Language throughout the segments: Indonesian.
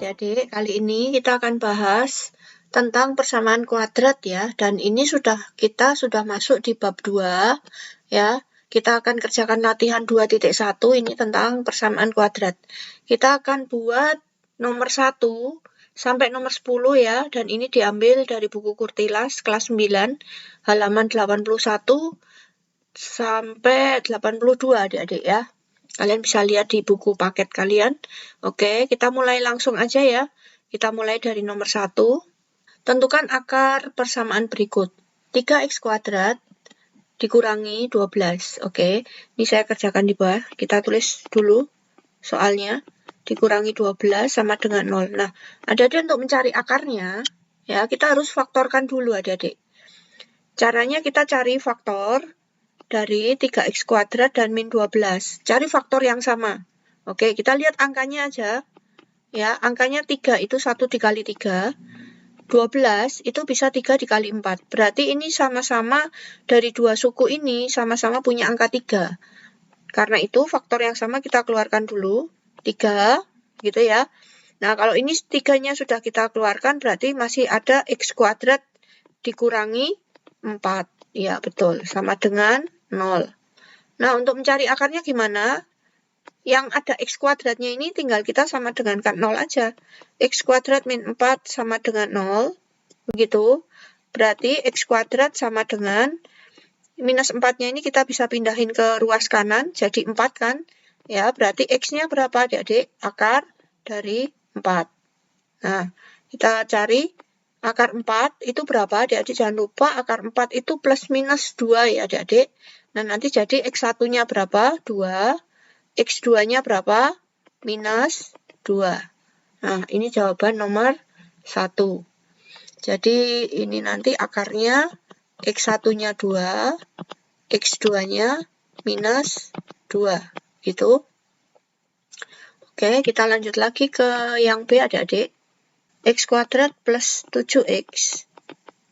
Adik-adik, kali ini kita akan bahas tentang persamaan kuadrat ya. Dan ini kita sudah masuk di bab 2 ya. Kita akan kerjakan latihan 2.1 ini tentang persamaan kuadrat. Kita akan buat nomor 1 sampai nomor 10 ya. Dan ini diambil dari buku Kurtilas kelas 9 halaman 81 sampai 82 adik-adik ya. Kalian bisa lihat di buku paket kalian. Oke, kita mulai langsung aja ya. Kita mulai dari nomor 1. Tentukan akar persamaan berikut. 3x kuadrat dikurangi 12. Oke, ini saya kerjakan di bawah. Kita tulis dulu soalnya. Dikurangi 12 sama dengan 0. Nah, adik-adik untuk mencari akarnya, ya kita harus faktorkan dulu adik-adik. Caranya kita cari faktor dari 3x kuadrat dan min 12. Cari faktor yang sama. Oke, kita lihat angkanya aja. Ya, angkanya 3 itu 1 dikali 3. 12 itu bisa 3 dikali 4. Berarti ini sama-sama dari dua suku ini sama-sama punya angka 3. Karena itu faktor yang sama kita keluarkan dulu. 3, gitu ya. Nah, kalau ini 3-nya sudah kita keluarkan berarti masih ada x kuadrat dikurangi 4. Ya, betul. Sama dengan 0. Nah, untuk mencari akarnya gimana? Yang ada x kuadratnya ini tinggal kita sama dengan 0 aja. X kuadrat min 4 sama dengan 0. Begitu. Berarti x kuadrat sama dengan minus 4-nya ini kita bisa pindahin ke ruas kanan. Jadi 4 kan. Ya, berarti x-nya berapa adik-adik? Akar dari 4. Nah, kita cari akar 4 itu berapa adik-adik? Jangan lupa akar 4 itu plus minus 2 ya adik-adik. Nah, nanti jadi x1-nya berapa? 2. X2-nya berapa? Minus 2. Nah, ini jawaban nomor 1. Jadi, ini nanti akarnya x1-nya 2, x2-nya minus 2. Gitu. Oke, kita lanjut lagi ke yang B adik-adik. X kuadrat plus 7x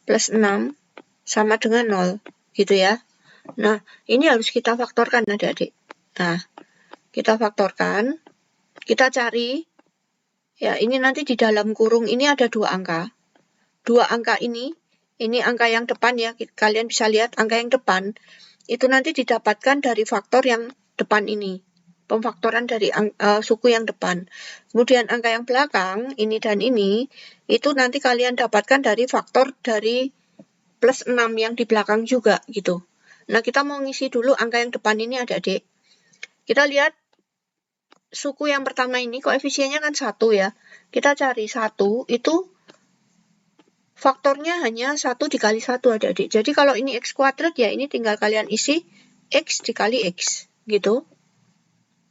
plus 6 sama dengan 0. Gitu ya. Nah, ini harus kita faktorkan adik-adik. Nah, kita faktorkan. Kita cari. Ya, ini nanti di dalam kurung ini ada 2 angka. 2 angka ini angka yang depan ya. Kalian bisa lihat angka yang depan. Itu nanti didapatkan dari faktor yang depan ini. Pemfaktoran dari suku yang depan. Kemudian angka yang belakang, ini dan ini, itu nanti kalian dapatkan dari faktor dari plus 6 yang di belakang juga gitu. Nah, kita mau ngisi dulu angka yang depan ini adik-adik. Kita lihat suku yang pertama ini koefisiennya kan 1 ya. Kita cari 1 itu faktornya hanya 1 dikali 1 adik-adik. Jadi kalau ini x kuadrat ya ini tinggal kalian isi x dikali x gitu.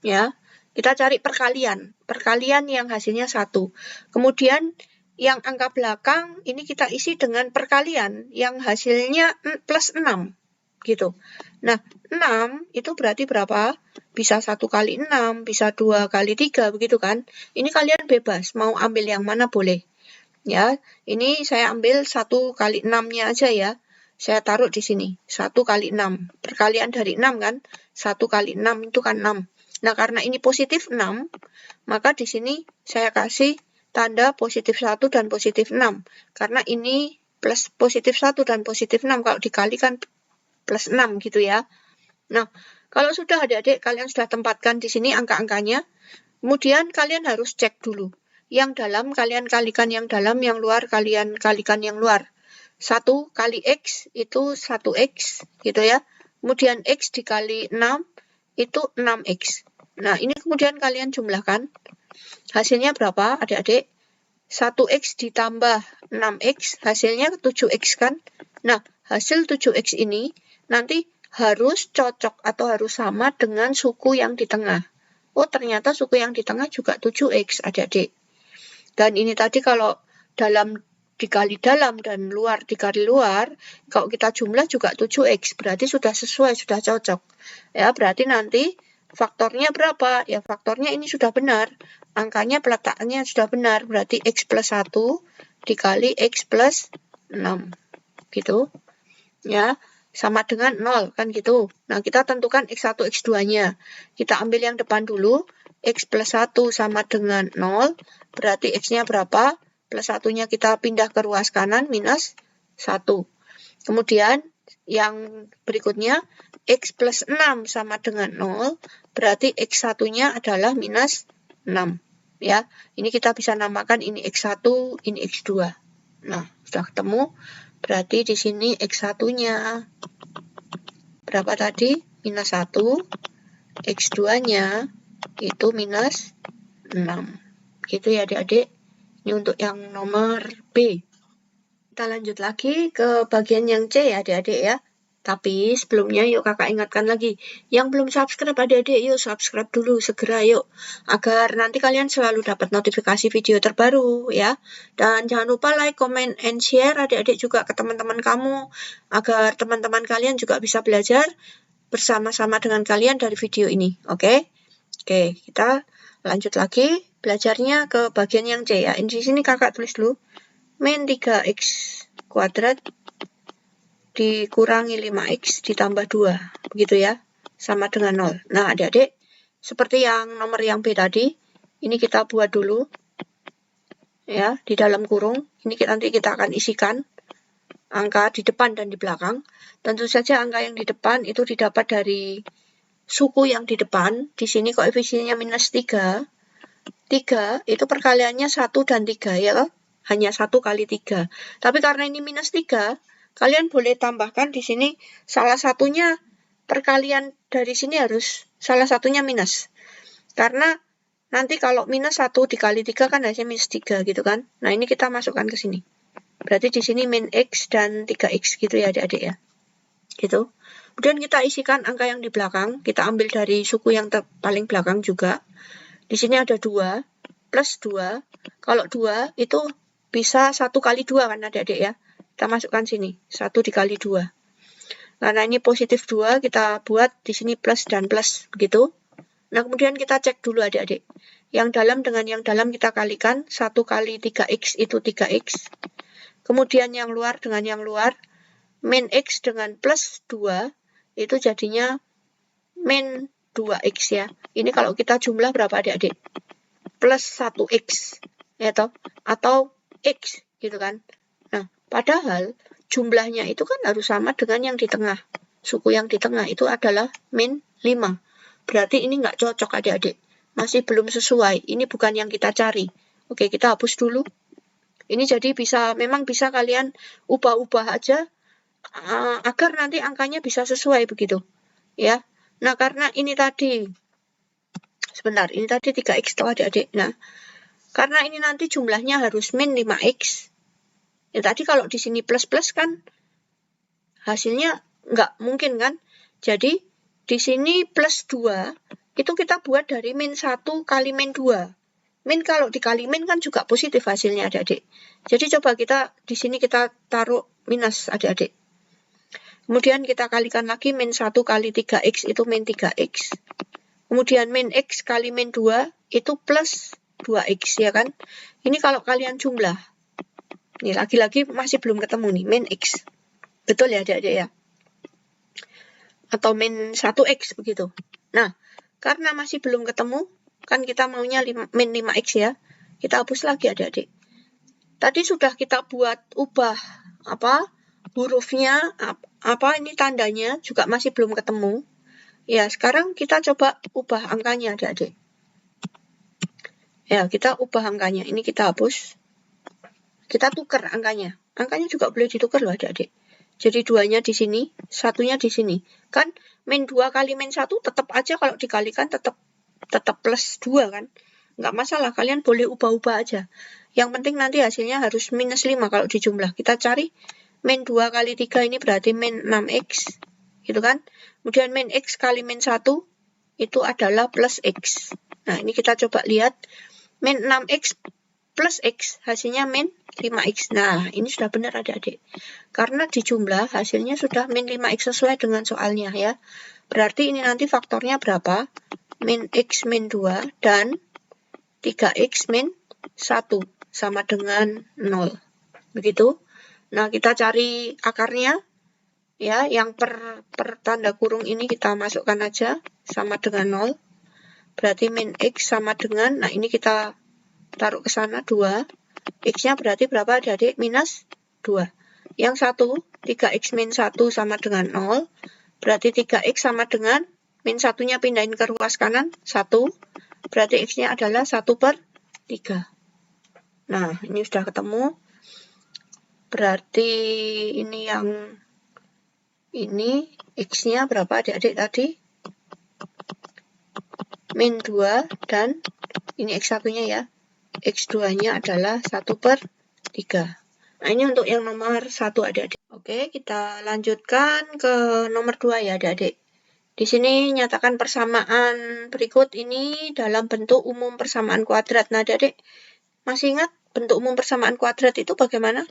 Ya, kita cari perkalian. Perkalian yang hasilnya 1. Kemudian yang angka belakang ini kita isi dengan perkalian yang hasilnya plus 6. Gitu. Nah, 6 itu berarti berapa? Bisa 1 kali 6, bisa 2 kali 3, begitu kan? Ini kalian bebas, mau ambil yang mana boleh. Ya, ini saya ambil 1 kali 6-nya aja ya. Saya taruh di sini, 1 kali 6. Perkalian dari 6 kan? 1 kali 6 itu kan 6. Nah, karena ini positif 6, maka di sini saya kasih tanda positif 1 dan positif 6. Karena ini plus positif 1 dan positif 6, kalau dikalikan plus 6 gitu ya. Nah, kalau sudah adik-adik, kalian sudah tempatkan di sini angka-angkanya, kemudian kalian harus cek dulu. Yang dalam kalian kalikan yang dalam, yang luar kalian kalikan yang luar. 1 kali x itu 1x gitu ya. Kemudian x dikali 6 itu 6x. Nah, ini kemudian kalian jumlahkan. Hasilnya berapa adik-adik? 1x ditambah 6x, hasilnya 7x kan? Nah, hasil 7x ini nanti harus cocok atau harus sama dengan suku yang di tengah. Oh, ternyata suku yang di tengah juga 7x adik-adik. Dan ini tadi kalau dalam dikali dalam dan luar dikali luar, kalau kita jumlah juga 7x, berarti sudah sesuai, sudah cocok. Ya, berarti nanti faktornya berapa? Ya, faktornya ini sudah benar. Angkanya peletakannya sudah benar, berarti x plus 1 dikali x plus 6. Gitu. Ya, sama dengan 0 kan gitu. Nah, kita tentukan x1, x2-nya. Kita ambil yang depan dulu. X plus 1 sama dengan 0, berarti X-nya berapa? Plus 1-nya kita pindah ke ruas kanan, minus 1. Kemudian yang berikutnya, X plus 6 sama dengan 0, berarti X1-nya adalah minus 6. Ya, ini kita bisa namakan ini X1, ini X2. Nah, sudah ketemu. Berarti di sini X1-nya berapa tadi? Minus 1. X2-nya itu minus 6. Gitu ya adik-adik. Ini untuk yang nomor B. Kita lanjut lagi ke bagian yang C ya adik-adik ya. Tapi sebelumnya yuk kakak ingatkan lagi, yang belum subscribe adik-adik yuk subscribe dulu segera yuk, agar nanti kalian selalu dapat notifikasi video terbaru ya. Dan jangan lupa like, comment, and share adik-adik juga ke teman-teman kamu, agar teman-teman kalian juga bisa belajar bersama-sama dengan kalian dari video ini. Oke, kita lanjut lagi belajarnya ke bagian yang C ya. Di sini kakak tulis dulu, min 3x kuadrat dikurangi 5x ditambah 2, begitu ya, sama dengan 0. Nah adik-adik, seperti yang nomor yang B tadi, ini kita buat dulu ya, di dalam kurung. Ini nanti kita akan isikan angka di depan dan di belakang. Tentu saja angka yang di depan itu didapat dari suku yang di depan. Di sini koefisiennya minus 3. 3 itu perkaliannya 1 dan 3 ya, hanya 1 kali 3. Tapi karena ini minus 3, kalian boleh tambahkan di sini salah satunya perkalian dari sini harus salah satunya minus. Karena nanti kalau minus 1 dikali 3 kan hasilnya minus 3 gitu kan. Nah ini kita masukkan ke sini. Berarti di sini min X dan 3X gitu ya adik-adik ya. Gitu. Kemudian kita isikan angka yang di belakang. Kita ambil dari suku yang paling belakang juga. Di sini ada 2 plus 2. Kalau 2 itu bisa 1 kali 2 kan adik-adik ya. Kita masukkan sini, 1 dikali 2. Karena ini positif 2, kita buat di sini plus dan plus, begitu. Nah, kemudian kita cek dulu adik-adik. Yang dalam dengan yang dalam kita kalikan, 1 kali 3x itu 3x. Kemudian yang luar dengan yang luar, min x dengan plus 2, itu jadinya min 2x ya. Ini kalau kita jumlah berapa adik-adik? Plus 1x, ya toh? Atau x, gitu kan. Nah, padahal jumlahnya itu kan harus sama dengan yang di tengah. Suku yang di tengah itu adalah min 5. Berarti ini nggak cocok adik-adik. Masih belum sesuai. Ini bukan yang kita cari. Oke, kita hapus dulu. Ini jadi memang bisa kalian ubah-ubah aja agar nanti angkanya bisa sesuai begitu. Ya. Nah, karena ini tadi, sebentar, ini tadi 3x toh adik-adik. Nah, karena ini nanti jumlahnya harus min 5x. Ya tadi kalau di sini plus-plus kan hasilnya nggak mungkin kan. Jadi di sini plus 2 itu kita buat dari min 1 kali min 2. Min kalau dikali min kan juga positif hasilnya adik-adik. Jadi coba kita di sini kita taruh minus adik-adik. Kemudian kita kalikan lagi min 1 kali 3x itu min 3x. Kemudian min x kali min 2 itu plus 2x ya kan. Ini kalau kalian jumlah. Ini lagi-lagi masih belum ketemu nih, min x. Betul ya adik-adik ya? Atau min 1x begitu. Nah, karena masih belum ketemu, kan kita maunya min 5x ya. Kita hapus lagi adik-adik. Tadi sudah kita buat ubah hurufnya, ini tandanya juga masih belum ketemu. Ya, sekarang kita coba ubah angkanya adik-adik. Ya, kita ubah angkanya. Ini kita hapus. Kita tukar angkanya. Angkanya juga boleh ditukar loh adik-adik. Jadi 2-nya di sini, 1-nya di sini. Kan min 2 kali min 1 tetap aja kalau dikalikan tetap plus 2 kan. Nggak masalah, kalian boleh ubah-ubah aja. Yang penting nanti hasilnya harus minus 5 kalau dijumlah. Kita cari min 2 kali 3 ini berarti min 6x. Gitu kan. Kemudian min x kali min 1 itu adalah plus x. Nah ini kita coba lihat. Min 6x plus x hasilnya min 5x. Nah, ini sudah benar adik-adik. Karena dijumlah hasilnya sudah min 5x sesuai dengan soalnya ya. Berarti ini nanti faktornya berapa? Min x min 2 dan 3x min 1 sama dengan 0. Begitu. Nah, kita cari akarnya. Ya, yang per tanda kurung ini kita masukkan aja sama dengan 0. berarti min X sama dengan, nah ini kita taruh ke sana 2. X-nya berarti berapa adik-adik? Minus 2. Yang satu, 3X min 1 sama dengan 0. Berarti 3X sama dengan, min 1-nya pindahin ke ruas kanan, 1. Berarti X-nya adalah 1/3. Nah, ini sudah ketemu. Berarti ini yang ini X-nya berapa adik-adik tadi? Min 2 dan ini X1-nya ya. X2-nya adalah 1/3. Nah, ini untuk yang nomor 1 adik-adik. Oke, kita lanjutkan ke nomor 2 ya adik-adik. Di sini nyatakan persamaan berikut ini dalam bentuk umum persamaan kuadrat. Nah adik-adik masih ingat bentuk umum persamaan kuadrat itu bagaimana?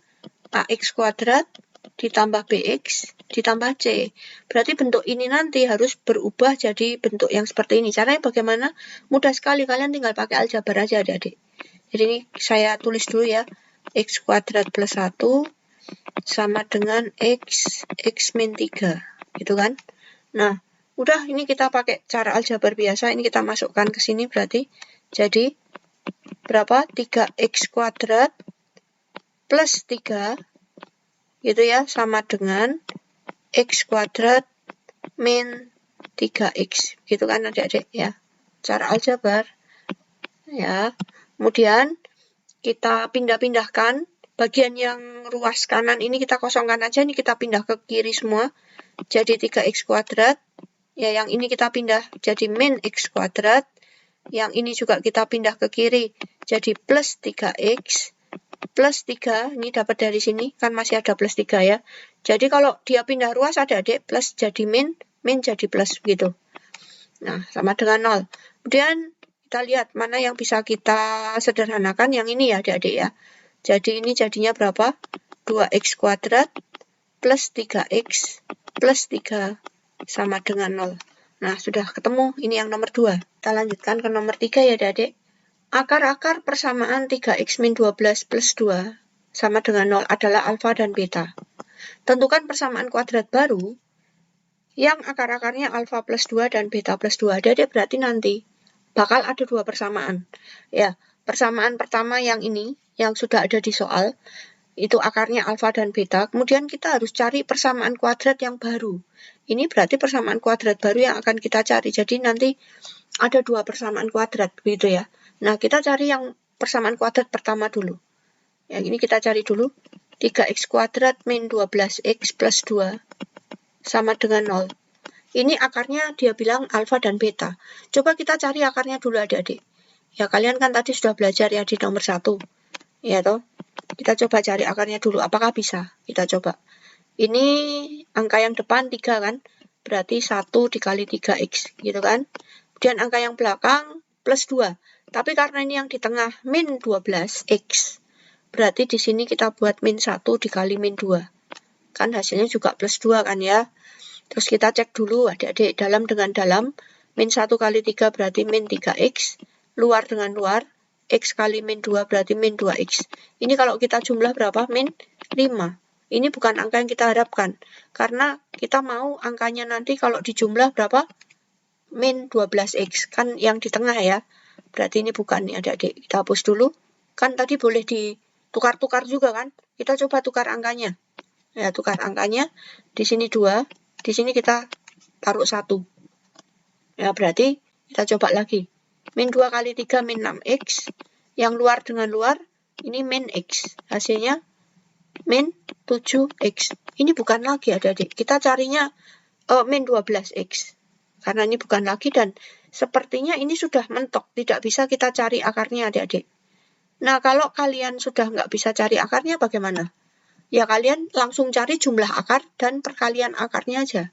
AX kuadrat ditambah BX ditambah C. Berarti bentuk ini nanti harus berubah jadi bentuk yang seperti ini. Caranya bagaimana? Mudah sekali, kalian tinggal pakai aljabar aja adik-adik. Jadi ini saya tulis dulu ya. X kuadrat plus 1 sama dengan X min 3. Gitu kan? Nah, udah ini kita pakai cara aljabar biasa. Ini kita masukkan ke sini berarti. Jadi, berapa? 3X kuadrat plus 3 gitu ya, sama dengan X kuadrat min 3X. Gitu kan adik-adik ya. Cara aljabar. Ya. Kemudian kita pindah-pindahkan. Bagian yang ruas kanan ini kita kosongkan aja. Ini kita pindah ke kiri semua. Jadi 3X kuadrat. Ya, yang ini kita pindah jadi min X kuadrat. Yang ini juga kita pindah ke kiri. Jadi plus 3X. Plus 3, ini dapat dari sini, kan masih ada plus 3 ya. Jadi kalau dia pindah ruas adik-adik, plus jadi min jadi plus gitu. Nah, sama dengan 0. Kemudian kita lihat mana yang bisa kita sederhanakan, yang ini ya adik-adik ya. Jadi ini jadinya berapa? 2X kuadrat plus 3X plus 3 sama dengan 0. Nah, sudah ketemu, ini yang nomor 2. Kita lanjutkan ke nomor 3 ya adik-adik. Akar-akar persamaan 3X min 12 plus 2 sama dengan 0 adalah alfa dan beta. Tentukan persamaan kuadrat baru yang akar-akarnya alfa plus 2 dan beta plus 2. Jadi berarti nanti bakal ada 2 persamaan. Ya, persamaan pertama yang ini, yang sudah ada di soal, itu akarnya alfa dan beta. Kemudian kita harus cari persamaan kuadrat yang baru. Ini berarti persamaan kuadrat baru yang akan kita cari. Jadi nanti ada 2 persamaan kuadrat, gitu ya. Nah, kita cari yang persamaan kuadrat pertama dulu. Yang ini kita cari dulu. 3X kuadrat min 12X plus 2 sama dengan 0. Ini akarnya dia bilang alfa dan beta. Coba kita cari akarnya dulu adik-adik. Ya, kalian kan tadi sudah belajar ya di nomor 1. Ya toh? Kita coba cari akarnya dulu. Apakah bisa? Kita coba. Ini angka yang depan 3 kan? Berarti 1 dikali 3X. Gitu kan? Kemudian angka yang belakang plus 2. Tapi karena ini yang di tengah min 12X, berarti di sini kita buat min 1 dikali min 2. Kan hasilnya juga plus 2 kan ya. Terus kita cek dulu adik-adik, dalam dengan dalam, min 1 kali 3 berarti min 3X, luar dengan luar, X kali min 2 berarti min 2X. Ini kalau kita jumlah berapa? Min 5. Ini bukan angka yang kita harapkan. Karena kita mau angkanya nanti kalau dijumlah berapa? Min 12X. Kan yang di tengah ya. Berarti ini bukan nih adik-adik. Kita hapus dulu. Kan tadi boleh ditukar-tukar juga kan. Kita coba tukar angkanya. Ya, tukar angkanya. Di sini 2. Di sini kita taruh 1. Ya, berarti kita coba lagi. Min 2 kali 3 min 6X. Yang luar dengan luar. Ini min X. Hasilnya min 7X. Ini bukan lagi adik-adik. Kita carinya min 12X. Karena ini bukan lagi dan sepertinya ini sudah mentok. Tidak bisa kita cari akarnya adik-adik. Nah, kalau kalian sudah nggak bisa cari akarnya bagaimana? Ya, kalian langsung cari jumlah akar dan perkalian akarnya aja.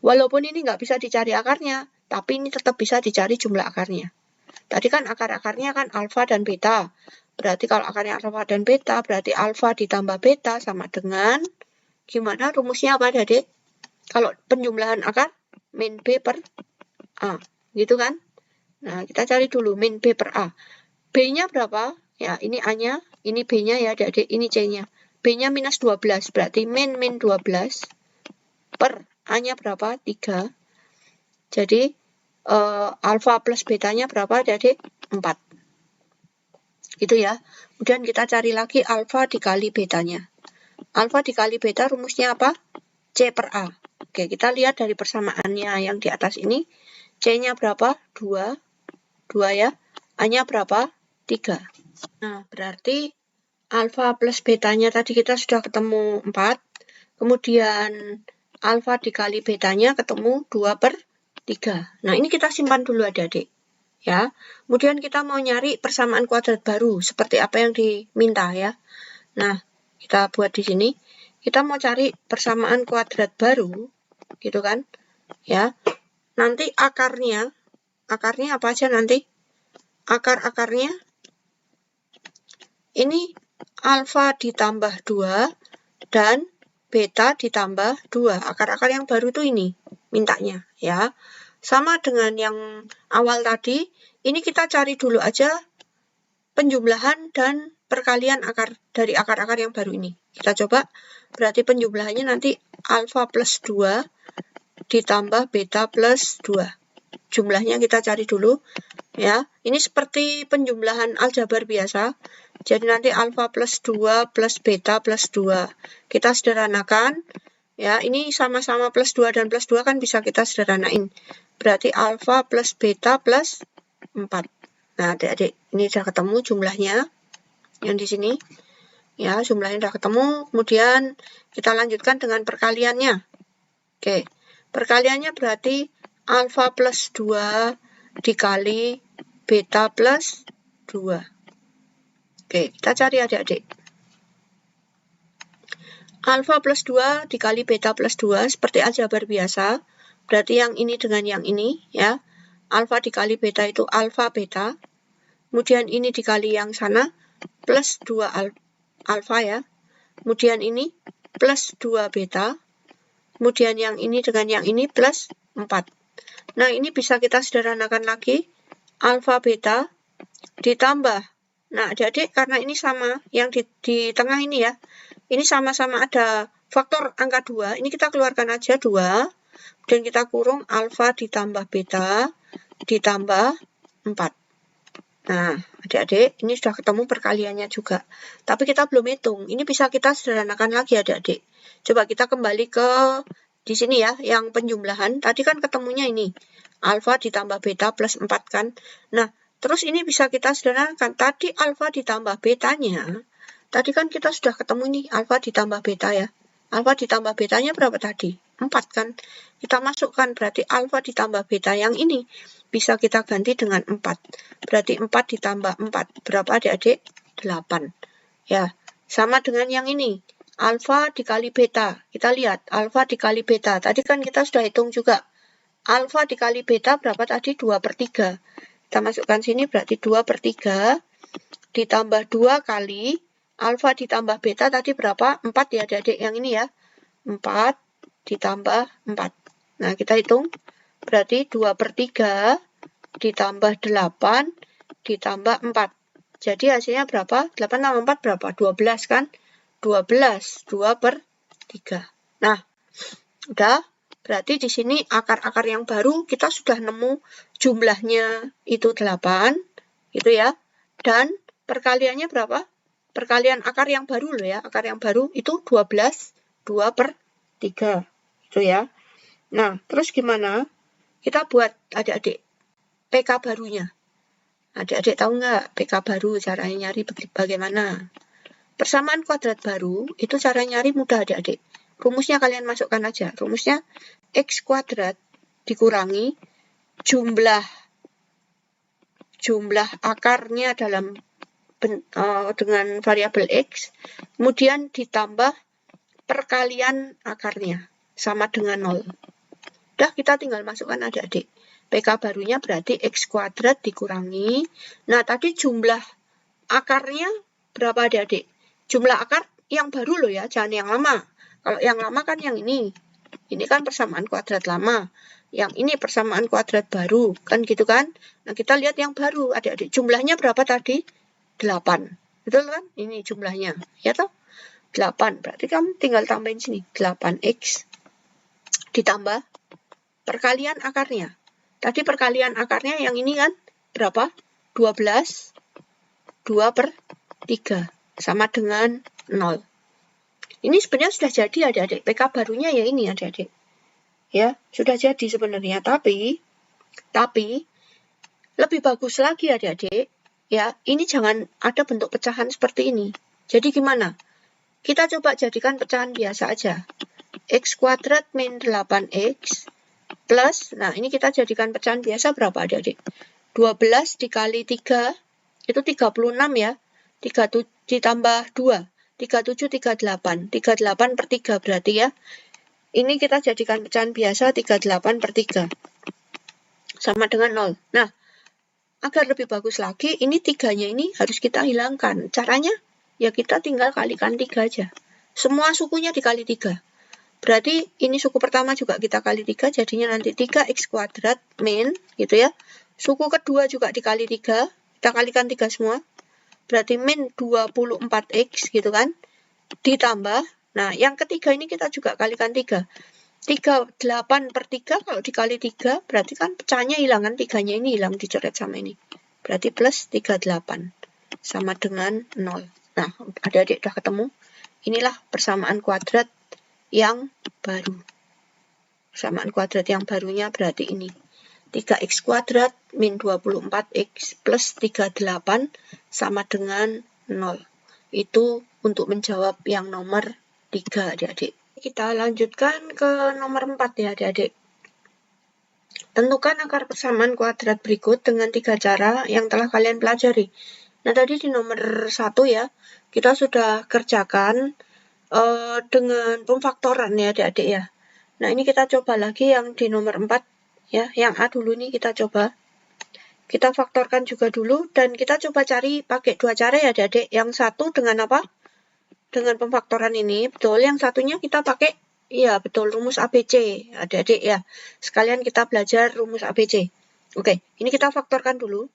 Walaupun ini nggak bisa dicari akarnya, tapi ini tetap bisa dicari jumlah akarnya. Tadi kan akar-akarnya kan alfa dan beta. Berarti kalau akarnya alfa dan beta, berarti alfa ditambah beta sama dengan, gimana rumusnya apa adik? Kalau penjumlahan akar, min B per A. Gitu kan? Nah, kita cari dulu min B per A. B-nya berapa? Ya, ini A-nya, ini B-nya ya adik-adik, ini C-nya. B-nya minus 12, berarti min 12 per A-nya berapa? 3. Jadi, alfa plus betanya berapa adik-adik? 4. Gitu ya. Kemudian kita cari lagi alfa dikali betanya. Alfa dikali beta rumusnya apa? C per A. Oke, kita lihat dari persamaannya yang di atas ini. C-nya berapa? 2. 2 ya. A-nya berapa? 3. Nah, berarti alfa plus betanya tadi kita sudah ketemu 4. Kemudian alfa dikali betanya ketemu 2 per 3. Nah, ini kita simpan dulu adik-adik. Ya. Kemudian kita mau nyari persamaan kuadrat baru. Seperti apa yang diminta ya. Nah, kita buat di sini. Kita mau cari persamaan kuadrat baru. Gitu kan. Ya. Nanti akarnya apa aja nanti? Akar-akarnya ini alfa ditambah 2 dan beta ditambah 2. Akar-akar yang baru itu ini mintanya ya. Sama dengan yang awal tadi, ini kita cari dulu aja penjumlahan dan perkalian akar dari akar-akar yang baru ini. Kita coba, berarti penjumlahannya nanti alfa plus 2 ditambah beta plus 2. Jumlahnya kita cari dulu ya. Ini seperti penjumlahan aljabar biasa. Jadi nanti alfa plus 2 plus beta plus 2. Kita sederhanakan ya. Ini sama-sama plus 2 dan plus 2 kan bisa kita sederhanain. Berarti alfa plus beta plus 4. Nah, adik-adik, ini sudah ketemu jumlahnya yang di sini. Ya, jumlahnya sudah ketemu. Kemudian kita lanjutkan dengan perkaliannya. Oke. Perkaliannya berarti alfa plus 2 dikali beta plus 2. Oke, kita cari adik-adik. Alfa plus 2 dikali beta plus 2 seperti aljabar biasa. Berarti yang ini dengan yang ini ya. Alfa dikali beta itu alfa beta. Kemudian ini dikali yang sana plus 2 alfa ya. Kemudian ini plus 2 beta. Kemudian yang ini dengan yang ini plus 4. Nah, ini bisa kita sederhanakan lagi. Alfa beta ditambah. Nah, adik-adik karena ini sama yang di tengah ini ya. Ini sama-sama ada faktor angka 2. Ini kita keluarkan aja 2. Dan kita kurung alfa ditambah beta ditambah 4. Nah, adik-adik, ini sudah ketemu perkaliannya juga. Tapi kita belum hitung. Ini bisa kita sederhanakan lagi adik-adik. Coba kita kembali ke di sini ya, yang penjumlahan. Tadi kan ketemunya ini. Alfa ditambah beta plus 4 kan. Nah, terus ini bisa kita sederhanakan. Tadi alfa ditambah betanya. Tadi kan kita sudah ketemu nih alfa ditambah beta ya. Alfa ditambah betanya berapa tadi? 4 kan. Kita masukkan berarti alfa ditambah beta yang ini. Bisa kita ganti dengan 4. Berarti 4 ditambah 4. Berapa adik-adik? 8. Ya, sama dengan yang ini. Alfa dikali beta. Kita lihat, alfa dikali beta. Tadi kan kita sudah hitung juga. Alfa dikali beta berapa tadi? 2 per 3. Kita masukkan sini berarti 2 per 3. Ditambah 2 kali. Alfa ditambah beta tadi berapa? 4 ya adik-adik yang ini ya. 4 ditambah 4. Nah, kita hitung. Berarti 2 per 3 ditambah 8 ditambah 4. Jadi hasilnya berapa? 8 tambah 4 berapa? 12 kan? 12. 2 per 3. Nah, udah. Berarti di sini akar-akar yang baru kita sudah nemu jumlahnya itu 8. Gitu ya. Dan perkaliannya berapa? Perkalian akar yang baru loh ya. Akar yang baru itu 12. 2 per 3. Itu ya. Nah, terus gimana? Kita buat adik-adik PK barunya. Adik-adik tahu nggak PK baru caranya nyari bagaimana? Persamaan kuadrat baru itu cara nyari mudah adik-adik. Rumusnya kalian masukkan aja. Rumusnya X kuadrat dikurangi jumlah akarnya dalam dengan variabel X. Kemudian ditambah perkalian akarnya sama dengan 0. Udah kita tinggal masukkan adik-adik. PK barunya berarti X kuadrat dikurangi. Nah, tadi jumlah akarnya berapa adik-adik? Jumlah akar yang baru loh ya, jangan yang lama. Kalau yang lama kan yang ini. Ini kan persamaan kuadrat lama. Yang ini persamaan kuadrat baru. Kan gitu kan? Nah, kita lihat yang baru adik-adik. Jumlahnya berapa tadi? 8. Betul kan? Ini jumlahnya. Ya toh? 8. Berarti kamu tinggal tambahin sini. 8X ditambah perkalian akarnya. Tadi perkalian akarnya yang ini kan berapa? 12. 2/3 sama dengan 0. Ini sebenarnya sudah jadi adik-adik. PK barunya ya ini adik-adik. Ya, sudah jadi sebenarnya. Tapi lebih bagus lagi adik-adik. Ya, ini jangan ada bentuk pecahan seperti ini. Jadi gimana? Kita coba jadikan pecahan biasa aja. X kuadrat min 8X plus, nah ini kita jadikan pecahan biasa berapa adik-adik? 12 dikali 3, itu 36 ya. 37 ditambah 2, 37, 38. 38/3 berarti ya. Ini kita jadikan pecahan biasa 38/3. Sama dengan 0. Nah, agar lebih bagus lagi, ini 3-nya ini harus kita hilangkan. Caranya, ya kita tinggal kalikan 3 aja. Semua sukunya dikali 3. Berarti ini suku pertama juga kita kali 3, jadinya nanti 3x kuadrat min, gitu ya. Suku kedua juga dikali 3, kita kalikan 3 semua. Berarti min 24x, gitu kan. Ditambah, nah yang ketiga ini kita juga kalikan 3. 38/3 kalau dikali 3, berarti kan pecahnya hilang kan, 3-nya ini hilang dicoret sama ini. Berarti plus 38 sama dengan 0. Nah, adik-adik udah ketemu. Inilah persamaan kuadrat yang baru. Persamaan kuadrat yang barunya berarti ini. 3x kuadrat min 24x plus 38 sama dengan 0. Itu untuk menjawab yang nomor 3 adik-adik. Kita lanjutkan ke nomor 4 ya adik-adik. Tentukan akar persamaan kuadrat berikut dengan 3 cara yang telah kalian pelajari. Nah tadi di nomor 1 ya, kita sudah kerjakan dengan pemfaktoran ya adik-adik ya. Nah ini kita coba lagi yang di nomor 4 ya, yang A dulu nih kita coba. Kita faktorkan juga dulu dan kita coba cari pakai 2 cara ya adik-adik. Yang satu dengan apa? Dengan pemfaktoran ini, betul. Yang satunya kita pakai, ya betul, rumus ABC, adik-adik ya. Sekalian kita belajar rumus ABC. Oke, ini kita faktorkan dulu.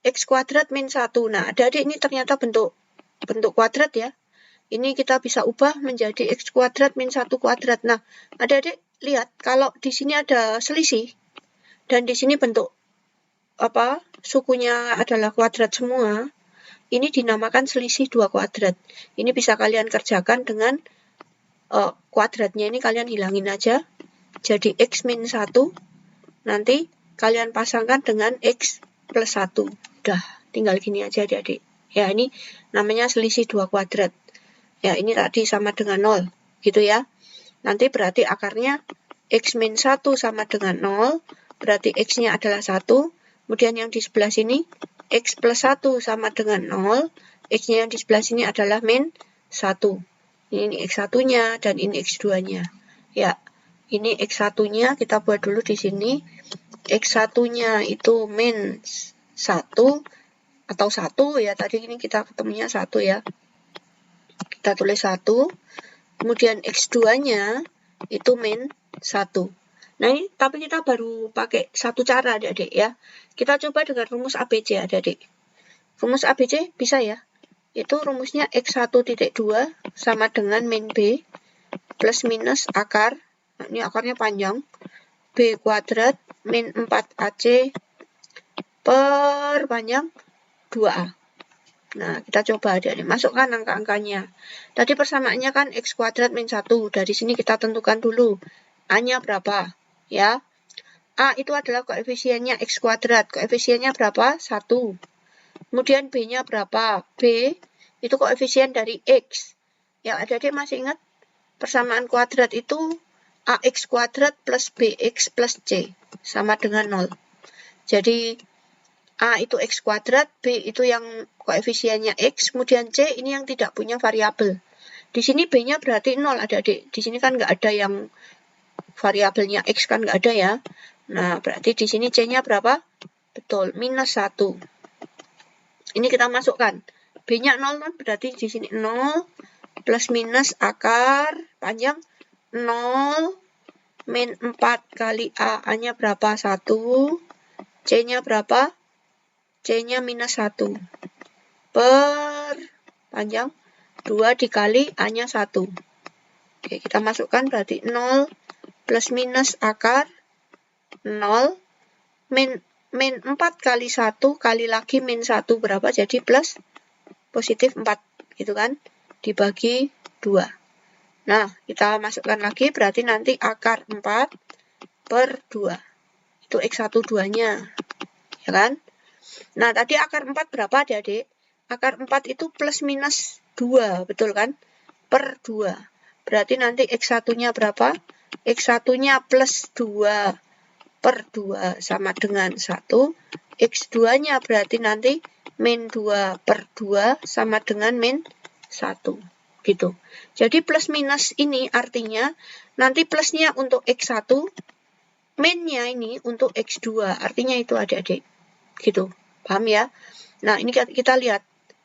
X kuadrat min 1. Nah, adik-adik ini ternyata bentuk kuadrat ya. Ini kita bisa ubah menjadi X kuadrat min 1 kuadrat. Nah, adik-adik lihat, kalau di sini ada selisih, dan di sini bentuk, sukunya adalah kuadrat semua, ini dinamakan selisih 2 kuadrat. Ini bisa kalian kerjakan dengan kuadratnya ini kalian hilangin aja. Jadi X min 1. Nanti kalian pasangkan dengan X plus 1. Udah, tinggal gini aja adik-adik. Ya, ini namanya selisih 2 kuadrat. Ya, ini tadi sama dengan 0. Gitu ya. Nanti berarti akarnya X min 1 sama dengan 0. Berarti X-nya adalah 1. Kemudian yang di sebelah sini X plus 1 sama dengan 0, X-nya yang di sebelah sini adalah min 1. Ini X1-nya dan ini X2-nya. Ya, ini X1-nya kita buat dulu di sini. X1-nya itu min 1 atau 1 ya, tadi ini kita ketemunya 1 ya. Kita tulis 1. Kemudian X2-nya itu min 1. Nah ini, tapi kita baru pakai satu cara adik-adik ya. Kita coba dengan rumus ABC adik-adik. Rumus ABC bisa ya. Itu rumusnya X1.2 sama dengan min B plus minus akar. Nah, ini akarnya panjang. B kuadrat min 4AC per panjang 2A. Nah, kita coba adik-adik. Masukkan angka-angkanya. Tadi persamaannya kan X kuadrat min 1. Dari sini kita tentukan dulu. A-nya berapa? Ya, A itu adalah koefisiennya X kuadrat. Koefisiennya berapa? 1. Kemudian B-nya berapa? B itu koefisien dari X. Ya, adik-adik masih ingat? Persamaan kuadrat itu AX kuadrat plus BX plus C. Sama dengan 0. Jadi, A itu X kuadrat, B itu yang koefisiennya X, kemudian C ini yang tidak punya variabel. Di sini B-nya berarti 0, adik-adik. Di sini kan nggak ada yang variabelnya X kan nggak ada ya. Nah, berarti di sini C-nya berapa? Betul, minus 1. Ini kita masukkan. B-nya 0 kan, berarti di sini 0 plus minus akar panjang 0 min 4 kali A. A-nya berapa? 1. C-nya berapa? C-nya minus 1. Per panjang 2 dikali A-nya 1. Oke, kita masukkan berarti 0 plus minus akar 0 min 4 kali 1 kali lagi min 1 berapa? Jadi plus positif 4, gitu kan? Dibagi 2. Nah, kita masukkan lagi, berarti nanti akar 4 per 2. Itu X1 2-nya, ya kan? Nah, tadi akar 4 berapa adik-adik? Akar 4 itu plus minus 2, betul kan? Per 2. Berarti nanti X1-nya berapa? X1-nya plus 2 per 2 sama dengan 1. X2-nya berarti nanti min 2 per 2 sama dengan min 1. Gitu. Jadi plus minus ini artinya nanti plusnya untuk X1, minnya ini untuk X2. Artinya itu adik-adik. Gitu. Paham ya? Nah, ini kita lihat.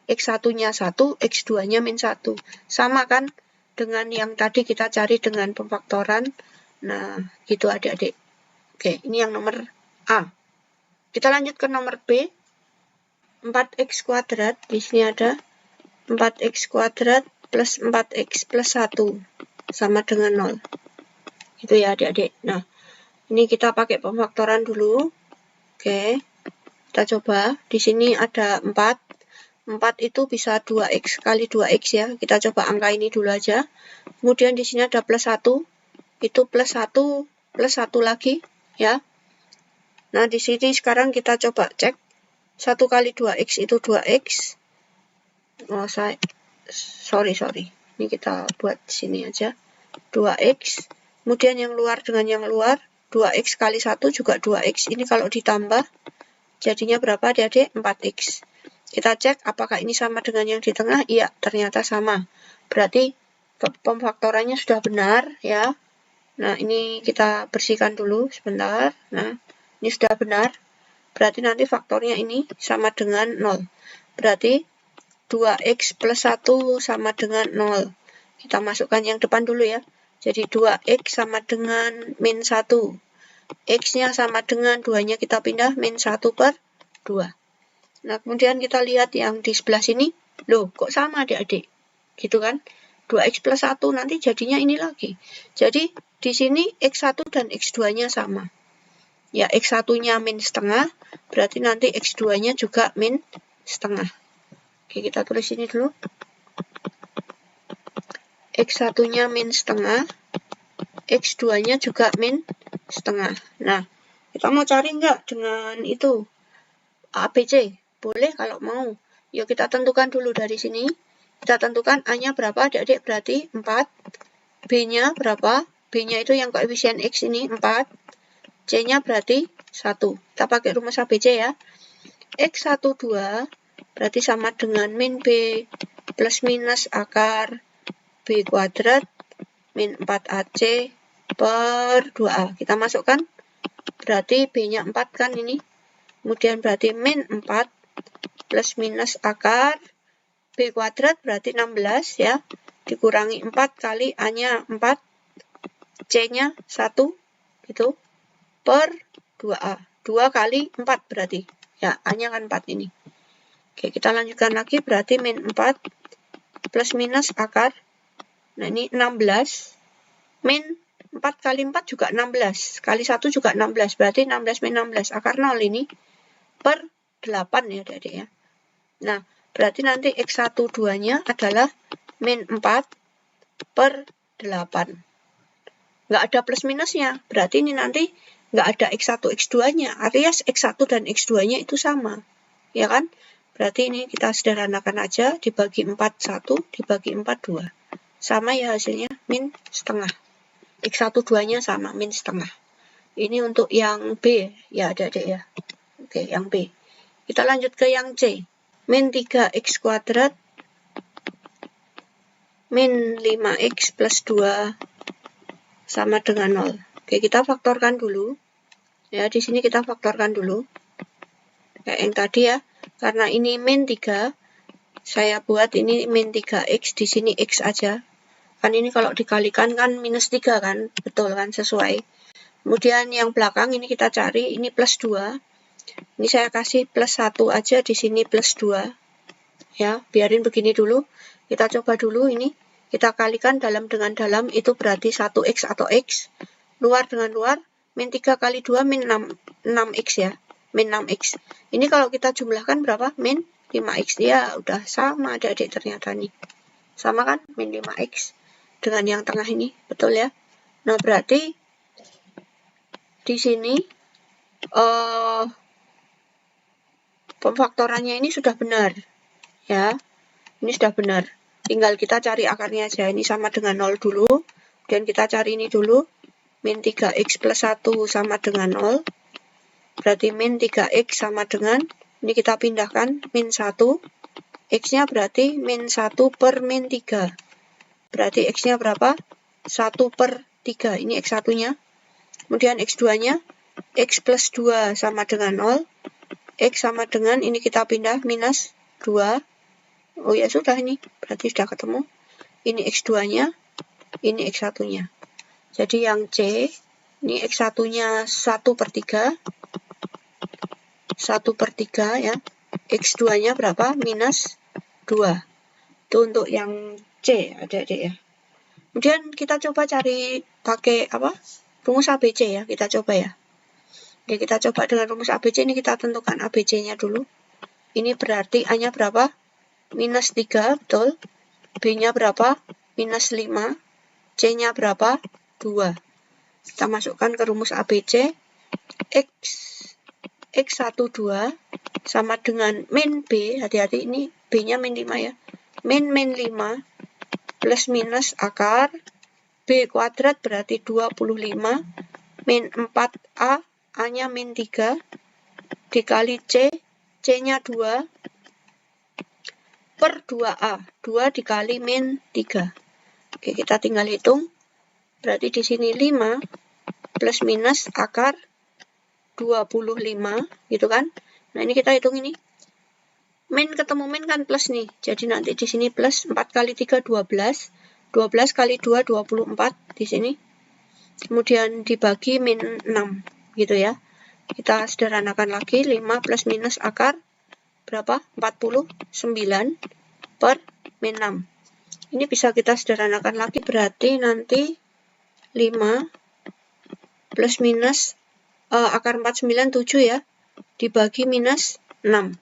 X1-nya 1, X2-nya min 1. Sama kan dengan yang tadi kita cari dengan pemfaktoran. Nah, gitu adik-adik. Oke, ini yang nomor A. Kita lanjut ke nomor B. 4x kuadrat. Di sini ada 4x kuadrat plus 4x plus 1 sama dengan 0. Gitu ya adik-adik. Nah, ini kita pakai pemfaktoran dulu. Oke, kita coba. Di sini ada 4. 4 itu bisa 2x kali 2x ya. Kita coba angka ini dulu aja. Kemudian di sini ada plus 1. Itu plus 1 plus 1 lagi ya. Nah, di sini sekarang kita coba cek. 1 kali 2x itu 2x. Oh, sorry. Ini kita buat sini aja. 2x. Kemudian yang luar dengan yang luar. 2x kali 1 juga 2x. Ini kalau ditambah, jadinya berapa adik-adik? 4x. Kita cek apakah ini sama dengan yang di tengah. Iya, ternyata sama. Berarti pemfaktorannya sudah benar ya. Nah, ini kita bersihkan dulu sebentar. Nah, ini sudah benar. Berarti nanti faktornya ini sama dengan 0. Berarti 2x plus 1 sama dengan 0. Kita masukkan yang depan dulu ya. Jadi 2x sama dengan min 1. X-nya sama dengan 2-nya kita pindah min 1 per 2. Nah, kemudian kita lihat yang di sebelah sini. Loh, kok sama adik-adik? Gitu kan? 2x plus 1 nanti jadinya ini lagi. Jadi, di sini X1 dan X2-nya sama. Ya, X1-nya min setengah, berarti nanti X2-nya juga min setengah. Oke, kita tulis ini dulu. X1-nya min setengah, X2-nya juga min setengah. Nah, kita mau cari enggak dengan itu? ABC? Boleh kalau mau. Yuk kita tentukan dulu dari sini. Kita tentukan A-nya berapa, adik-adik? Berarti 4. B-nya berapa? B-nya itu yang koefisien X ini 4. C-nya berarti 1. Kita pakai rumus ABC ya. X1, 2 berarti sama dengan min B plus minus akar B kuadrat min 4AC per 2A. Kita masukkan. Berarti B-nya 4 kan ini. Kemudian berarti min 4 plus minus akar B kuadrat berarti 16 ya. Dikurangi 4 kali A-nya 4. C-nya 1. Gitu. Per 2A. 2 kali 4 berarti. Ya, A-nya kan 4 ini. Oke, kita lanjutkan lagi. Berarti min 4 plus minus akar. Nah, ini 16. Min 4 kali 4 juga 16. Kali 1 juga 16. Berarti 16 min 16. Akar 0 ini. Per 8 ya, adik-adik ya. Nah, berarti nanti X1, 2-nya adalah min 4 per 8. Nggak ada plus minusnya. Berarti ini nanti nggak ada X1, X2-nya. Artinya X1 dan X2-nya itu sama. Ya kan? Berarti ini kita sederhanakan aja. Dibagi 4, 1. Dibagi 4, 2. Sama ya hasilnya. Min setengah. X1, 2-nya sama. Min setengah. Ini untuk yang B. Ya, adik-adik ya. Oke, yang B. Kita lanjut ke yang C. Min 3x kuadrat. Min 5x plus 2. Sama dengan 0. Oke, kita faktorkan dulu. Ya, di sini kita faktorkan dulu. Kayak yang tadi ya. Karena ini min 3, saya buat ini min 3x, di sini x aja. Kan ini kalau dikalikan kan minus 3 kan. Betul kan, sesuai. Kemudian yang belakang ini kita cari, ini plus 2. Ini saya kasih plus 1 aja, di sini plus 2. Ya, biarin begini dulu. Kita coba dulu ini. Kita kalikan dalam dengan dalam, itu berarti 1x atau x. Luar dengan luar, min 3 kali 2 min 6x ya, min 6x. Ini kalau kita jumlahkan berapa? Min 5x. Ya, udah sama adik-adik ternyata nih. Sama kan? Min 5x dengan yang tengah ini, betul ya? Nah, berarti di sini pemfaktorannya ini sudah benar. Ya, ini sudah benar. Tinggal kita cari akarnya aja. Ini sama dengan 0 dulu. Dan kita cari ini dulu. Min 3x plus 1 sama dengan 0. Berarti min 3x sama dengan, ini kita pindahkan, min 1. X-nya berarti min 1 per min 3. Berarti X-nya berapa? 1 per 3. Ini X1-nya. Kemudian X2-nya, X plus 2 sama dengan 0. X sama dengan, ini kita pindah, minus 2. Oh ya sudah ini, berarti sudah ketemu. Ini X2-nya, ini X1-nya. Jadi yang C, ini X1-nya 1 per 3. 1 per 3 ya. X2-nya berapa? Minus 2. Itu untuk yang C, adik-adik ya. Kemudian kita coba cari pakai apa? Rumus ABC ya, kita coba ya. Oke, kita coba dengan rumus ABC ini kita tentukan ABC-nya dulu. Ini berarti A-nya berapa? Minus 3, betul. B-nya berapa? Minus 5. C-nya berapa? 2. Kita masukkan ke rumus ABC. X12 sama dengan min B. Hati-hati, ini B-nya min 5 ya. Min 5 plus minus akar. B kuadrat berarti 25. Min 4A. A-nya min 3. Dikali C. C-nya 2. Per 2A. 2 dikali min 3. Oke, kita tinggal hitung. Berarti di sini 5 plus minus akar 25, gitu kan. Nah, ini kita hitung ini. Min ketemu min kan plus nih. Jadi nanti di sini plus 4 kali 3, 12. 12 kali 2, 24 di sini. Kemudian dibagi min 6, gitu ya. Kita sederhanakan lagi, 5 plus minus akar berapa? 49 per min 6. Ini bisa kita sederhanakan lagi, berarti nanti 5 plus minus akar 49, 7 ya, dibagi minus 6.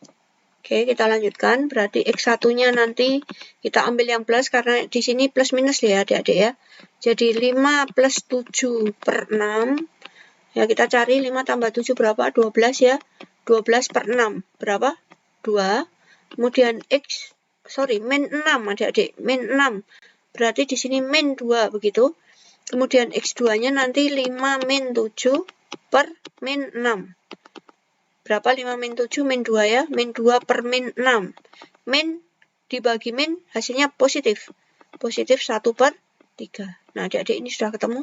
Oke, kita lanjutkan. Berarti X1-nya nanti kita ambil yang plus, karena di sini plus minus ya adik-adik ya. Jadi 5 plus 7 per 6. Ya, kita cari 5 tambah 7 berapa? 12 ya. 12 per 6 berapa? 2. Kemudian min 6 adik-adik. Min 6. Berarti di sini min 2 begitu. Kemudian X2-nya nanti 5 min 7 per min 6. Berapa 5 min 7? Min 2 ya. Min 2 per min 6. Min dibagi min hasilnya positif. Positif 1 per 3. Nah, adik-adik ini sudah ketemu.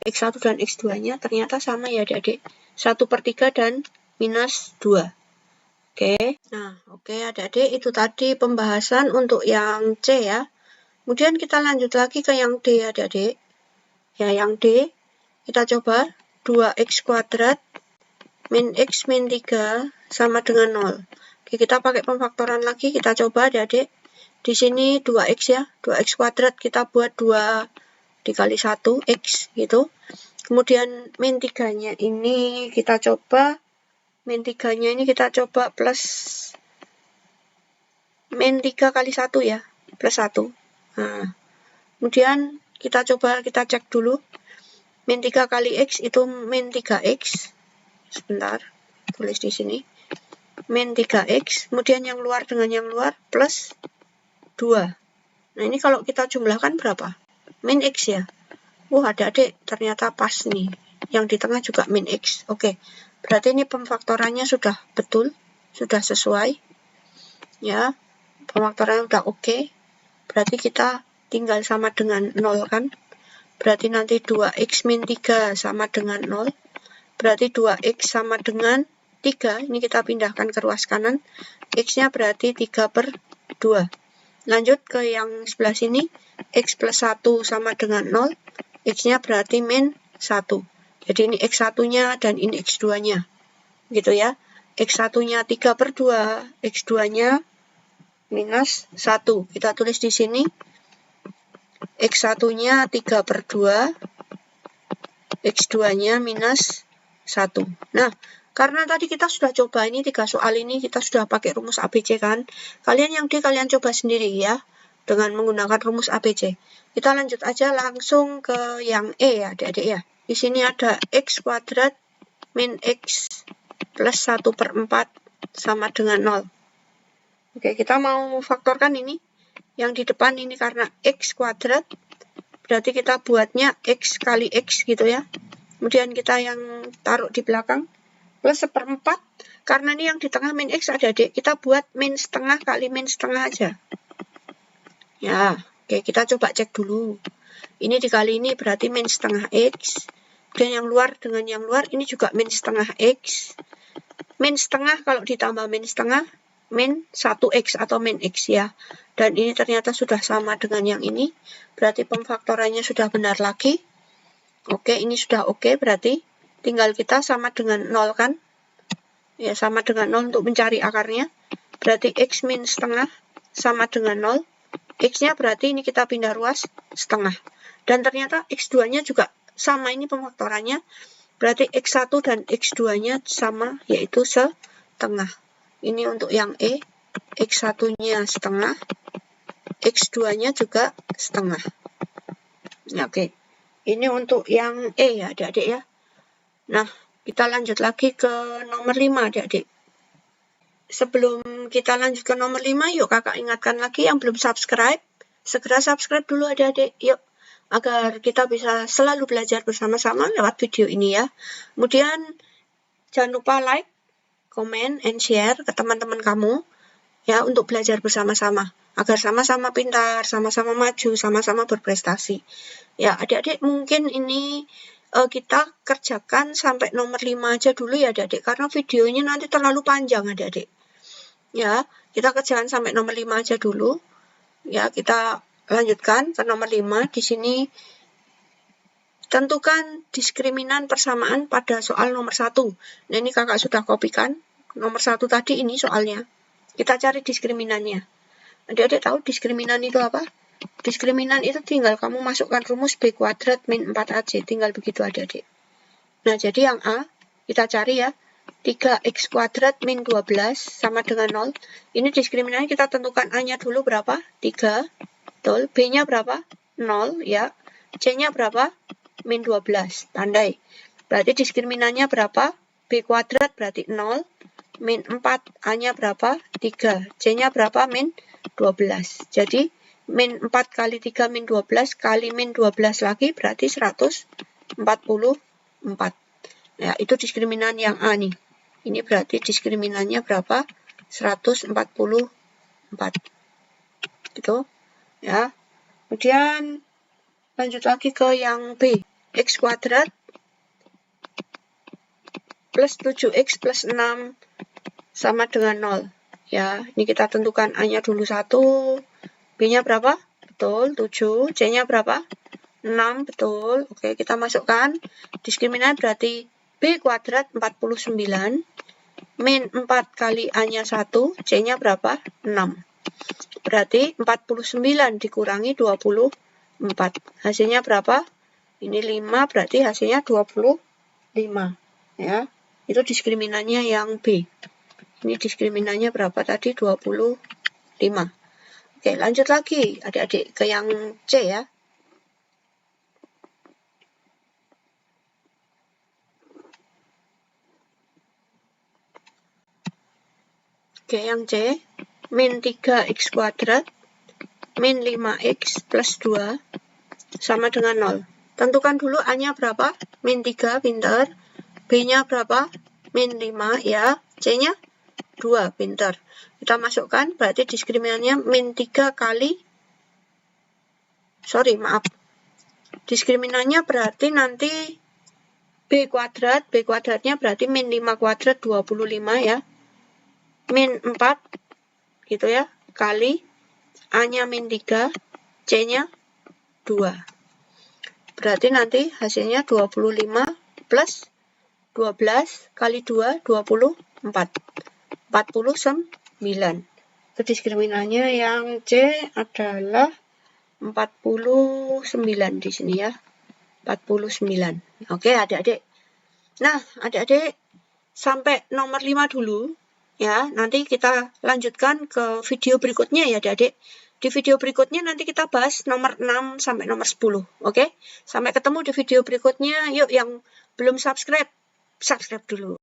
X1 dan X2-nya ternyata sama ya adik-adik. 1 per 3 dan minus 2. Oke. Nah, oke adik-adik, itu tadi pembahasan untuk yang C ya. Kemudian kita lanjut lagi ke yang D adik-adik. Ya, yang D, kita coba 2x kuadrat min x min 3 sama dengan 0. Oke, kita pakai pemfaktoran lagi, kita coba adik-adik. Di sini 2x ya, 2x kuadrat kita buat 2 dikali 1, x gitu. Kemudian min 3-nya ini kita coba, min 3-nya ini kita coba plus min 3 kali 1 ya, plus 1. Nah, kemudian kita coba, kita cek dulu. Min 3 kali x itu min 3x. Sebentar, tulis di sini. Min 3x, kemudian yang luar dengan yang luar plus 2. Nah, ini kalau kita jumlahkan berapa? Min x ya. Wah, adik-adik ternyata pas nih. Yang di tengah juga min x. Oke, berarti ini pemfaktorannya sudah betul, sudah sesuai. Ya, pemfaktorannya sudah oke. Berarti kita tinggal sama dengan 0 kan. Berarti nanti 2x min 3 sama dengan 0. Berarti 2x sama dengan 3. Ini kita pindahkan ke ruas kanan. X-nya berarti 3 per 2. Lanjut ke yang sebelah sini. X plus 1 sama dengan 0. X-nya berarti min 1. Jadi ini X1-nya dan ini X2-nya. Gitu ya. X1-nya 3 per 2. X2-nya minus 1. Kita tulis di sini. X1-nya 3 per 2. X2-nya minus 1. Nah, karena tadi kita sudah coba ini 3 soal ini, kita sudah pakai rumus ABC kan. Kalian yang D kalian coba sendiri ya, dengan menggunakan rumus ABC. Kita lanjut aja langsung ke yang E ya, adik-adik ya. Di sini ada X kuadrat min X plus 1/4 sama dengan 0. Oke, kita mau faktorkan ini. Yang di depan ini karena X kuadrat, berarti kita buatnya X kali X gitu ya. Kemudian kita yang taruh di belakang plus 1/4. Karena ini yang di tengah min X adik-adik, kita buat min setengah kali min setengah aja. Ya, oke, kita coba cek dulu. Ini dikali ini berarti min setengah X. Dan yang luar dengan yang luar ini juga min setengah X. Min setengah kalau ditambah min setengah, min 1X atau min X ya. Dan ini ternyata sudah sama dengan yang ini. Berarti pemfaktorannya sudah benar lagi. Oke, ini sudah oke berarti. Tinggal kita sama dengan 0 kan. Ya, sama dengan 0 untuk mencari akarnya. Berarti X min setengah sama dengan 0. X-nya berarti ini kita pindah ruas setengah. Dan ternyata X2-nya juga sama ini pemfaktorannya. Berarti X1 dan X2-nya sama yaitu setengah. Ini untuk yang E. X1-nya setengah. X2-nya juga setengah. Ya, oke. Ini untuk yang E ya adik-adik ya. Nah, kita lanjut lagi ke nomor 5 adik-adik. Sebelum kita lanjut ke nomor 5, yuk kakak ingatkan lagi yang belum subscribe. Segera subscribe dulu adik-adik, yuk. Agar kita bisa selalu belajar bersama-sama lewat video ini ya. Kemudian, jangan lupa like, comment, and share ke teman-teman kamu. Ya, untuk belajar bersama-sama. Agar sama-sama pintar, sama-sama maju, sama-sama berprestasi. Ya, adik-adik mungkin ini kita kerjakan sampai nomor 5 aja dulu ya adik-adik. Karena videonya nanti terlalu panjang adik-adik. Ya, kita kerjakan sampai nomor 5 aja dulu. Ya, kita lanjutkan ke nomor 5. Di sini tentukan diskriminan persamaan pada soal nomor 1. Nah, ini kakak sudah kopikan. Nomor 1 tadi ini soalnya. Kita cari diskriminannya. Adik-adik tahu diskriminan itu apa? Diskriminan itu tinggal kamu masukkan rumus B kuadrat min 4AC. Tinggal begitu adik-adik. Nah, jadi yang A, kita cari ya. 3X kuadrat min 12 sama dengan 0. Ini diskriminannya kita tentukan A-nya dulu berapa? 3. Betul. B-nya berapa? 0 ya. C-nya berapa? Min 12. Tandai. Berarti diskriminannya berapa? B kuadrat berarti 0. Min 4. A-nya berapa? 3. C-nya berapa? Min 12. Jadi, min 4 kali 3 min 12 kali min 12 lagi berarti 144. Ya, itu diskriminan yang A nih. Ini berarti diskriminannya berapa? 144. Gitu. Ya. Kemudian lanjut lagi ke yang B. X kuadrat plus 7X plus 6 sama dengan 0. Ya, ini kita tentukan A-nya dulu 1. B-nya berapa? Betul, 7. C-nya berapa? 6, betul. Oke, kita masukkan. Diskriminan berarti B kuadrat 49. Min 4 kali A-nya 1. C-nya berapa? 6. Berarti 49 dikurangi 24. Hasilnya berapa? Ini 5, berarti hasilnya 25. Ya, itu diskriminannya yang B. Ini diskriminannya berapa tadi? 25. Oke, lanjut lagi adik-adik ke yang C ya. Oke, yang C. Min 3X kuadrat min 5X plus 2 sama dengan 0. Tentukan dulu A-nya berapa? Min 3, pinter. B-nya berapa? Min 5, ya. C-nya 2, pinter. Kita masukkan, berarti diskriminannya min 3 kali, diskriminannya berarti nanti B kuadratnya berarti min 5 kuadrat 25 ya. Min 4, gitu ya, kali A-nya min 3, C-nya 2. Berarti nanti hasilnya 25 plus 12 kali 2, 24. 49. Itu diskriminannya yang C adalah 49 di sini ya. 49. Oke, adik-adik. Nah, adik-adik sampai nomor 5 dulu ya. Nanti kita lanjutkan ke video berikutnya ya adik-adik. Di video berikutnya nanti kita bahas nomor 6 sampai nomor 10. Oke? Sampai ketemu di video berikutnya. Yuk yang belum subscribe, subscribe dulu.